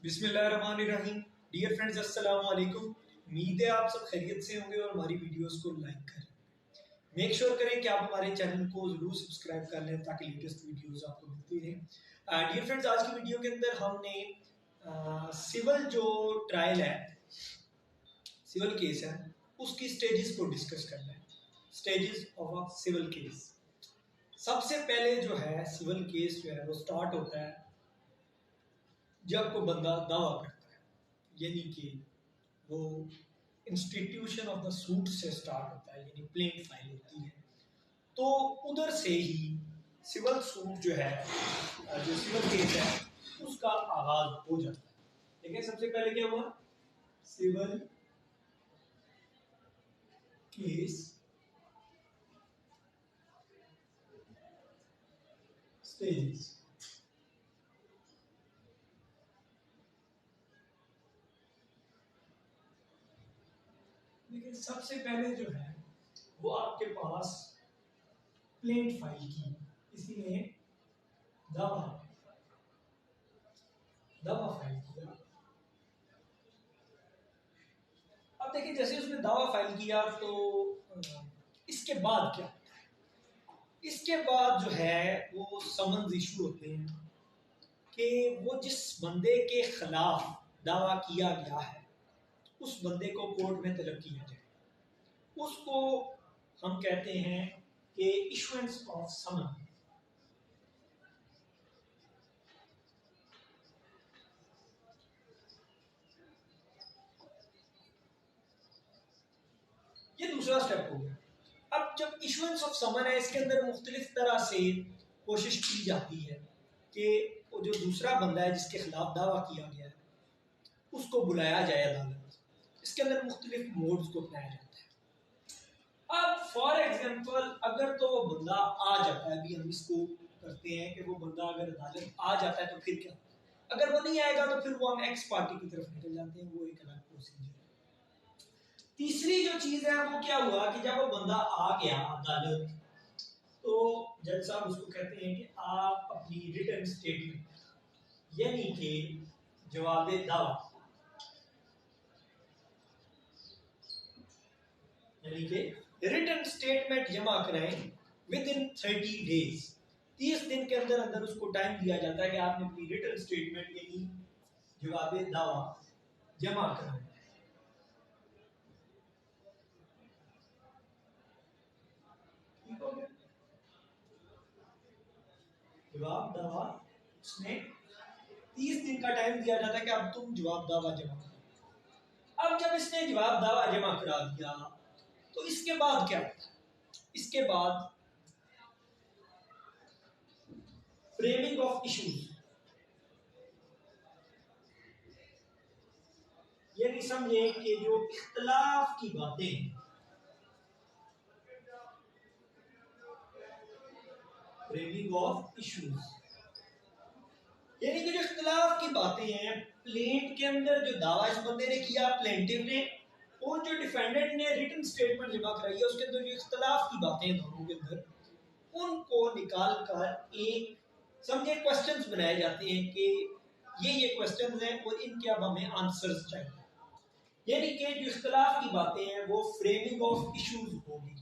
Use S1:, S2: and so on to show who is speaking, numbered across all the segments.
S1: बिस्मिल्लाहिर्रहमानिर्रहीम। Dear friends, अस्सलाम वालेकुम। उम्मीद है आप सब खैरियत से होंगे और हमारी वीडियोस को लाइक करें। मेक श्योर करें कि आप हमारे चैनल को ज़रूर सब्सक्राइब कर लें ताकि लेटेस्ट वीडियोस आपको मिलती रहें। डियर फ्रेंड्स, आज की वीडियो के अंदर हमने सिविल जो ट्रायल है, सिविल केस है, उसकी स्टेजेस को डिस्कस करना है। Stages of a civil case. सबसे पहले जो है सिविल केस जो है वो स्टार्ट होता है जब कोई बंदा दावा करता है, यानी कि वो इंस्टीट्यूशन ऑफ द सूट से स्टार्ट होता है, यानी प्लेंट फाइल होती है, तो उधर से ही सिविल सूट जो है, जो सिविल केस है, उसका आगाज हो जाता है। देखिए सबसे पहले क्या हुआ, सिविल केस स्टेजेस। देखिए सबसे पहले जो है वो आपके पास प्लेंट फाइल की, किसी ने दावा फाइल किया। अब देखिए जैसे उसने दावा फाइल किया तो इसके बाद क्या, इसके बाद जो है वो समन्स इशू होते हैं कि वो जिस बंदे के खिलाफ दावा किया गया है उस बंदे को कोर्ट में तलब किया जाए। उसको हम कहते हैं कि इशुएंस ऑफ समन। ये दूसरा स्टेप हो गया। अब जब इशुएंस ऑफ समन है, इसके अंदर मुख्तलिफ तरह से कोशिश की जाती है कि वो जो दूसरा बंदा है जिसके खिलाफ दावा किया गया है उसको बुलाया जाए अदालत। इसके अंदर मुख्तलिफ मोड्स को अपनाया जाता है। अब फॉर एग्जाम्पल अगर तो वो बंदा आ जाता है, अभी हम इसको करते हैं कि वो बंदा अगर अदालत आ जाता है तो फिर क्या, अगर वो नहीं आएगा तो फिर वो हम एक्स पार्टी की तरफ निकल जाते हैं, वो एक अलग प्रोसीजर है। तीसरी जो चीज है वो क्या हुआ कि जब वो बंदा आ गया अदालत तो जज साहब उसको कहते हैं कि आप अपनी रिटन स्टेटमेंट यानी कि जवाब दावा, यानी कि रिटन स्टेटमेंट जमा कराएं विद इन 30 डेज। 30 दिन के अंदर अंदर उसको टाइम दिया जाता है कि आपने अपनी रिटन स्टेटमेंट यानी जवाब दावा जमा कराएं। ठीक हो गया, जवाब दावा उसने 30 दिन का टाइम दिया जाता है कि अब तुम जवाब दावा जमा करो। अब जब इसने जवाब दावा जमा करा दिया तो इसके बाद क्या होता है, इसके बाद फ्रेमिंग ऑफ इश्यूज, यानी समझे कि जो इख्तलाफ की बातें हैं, फ्रेमिंग ऑफ इश्यूज यानी कि जो इख्तलाफ की बातें हैं, प्लेंट के अंदर जो दावा इस बंदे ने किया प्लेंटिव ने, और जो डिफेंडेंट ने रिटन स्टेटमेंट जमा कराई है, उसके अंदर जो इख्तलाफ की बातें हैं दोनों के अंदर, उनको निकाल कर एक समझे क्वेश्चंस बनाए जाते हैं कि ये क्वेश्चंस हैं और इनके अब हमें आंसर्स चाहिए। यानी कि जो इख्तलाफ की बातें हैं वो फ्रेमिंग ऑफ इश्यूज होगी।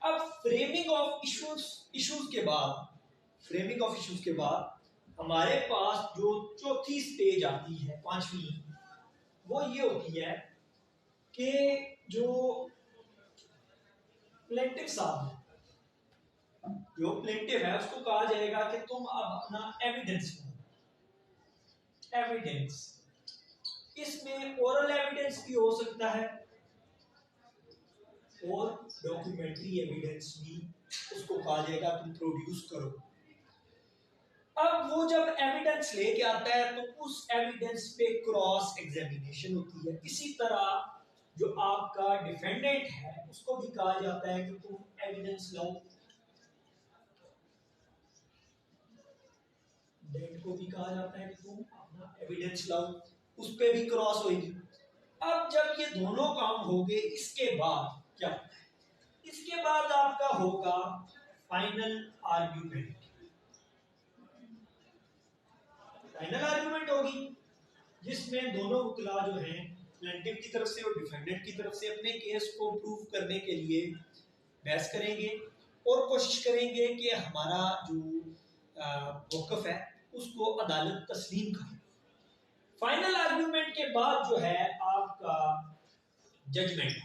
S1: अब फ्रेमिंग ऑफ इश्यूज के बाद, फ्रेमिंग ऑफ इश्यूज के बाद हमारे पास जो चौथी स्टेज आती है, पांचवी, वो ये होती है कि जो प्लेंटिव साहब है, जो प्लेंटिव है उसको कहा जाएगा कि तुम अब अपना एविडेंस दो। एविडेंस, इसमें ओरल एविडेंस भी हो सकता है और डॉक्यूमेंट्री एविडेंस भी, उसको कहा जाएगा तुम प्रोड्यूस करो। अब वो जब एविडेंस लेके आता है तो उस एविडेंस पे क्रॉस एग्जामिनेशन होती है। इसी तरह जो आपका डिफेंडेंट है उसको भी कहा जाता है कि तुम एविडेंस लाओ, डेट को भी कहा जाता है कि तुम अपना एविडेंस लाओ, उस पे भी क्रॉस होगी। अब जब ये दोनों काम हो गए, इसके बाद क्या, इसके बाद आपका होगा फाइनल आर्ग्यूमेंट। फाइनल आर्गुमेंट होगी जिसमें दोनों वकीला जो हैं प्लेंटिफ की तरफ से और डिफेंडेंट की तरफ से अपने केस को प्रूव करने के लिए बहस करेंगे और कोशिश करेंगे कि हमारा जो मौक़िफ़ है उसको अदालत तस्लीम करे। फाइनल आर्गुमेंट के बाद जो है आपका जजमेंट,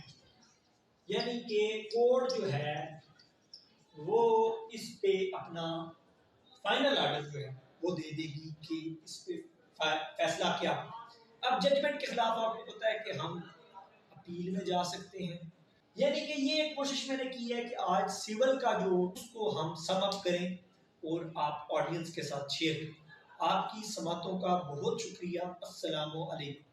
S1: यानी कि कोर्ट जो है वो इस पे अपना फाइनल आर्डर जो है वो दे देगी कि इस पे फैसला क्या हो। अब जजमेंट के खिलाफ आपको पता है कि हम अपील में जा सकते हैं, यानी कि ये एक कोशिश मैंने की है कि आज सिविल का जो उसको हम सम अप करें और आप ऑडियंस के साथ शेयर करें। आपकी समातों का बहुत शुक्रिया। अस्सलामु अलैकुम।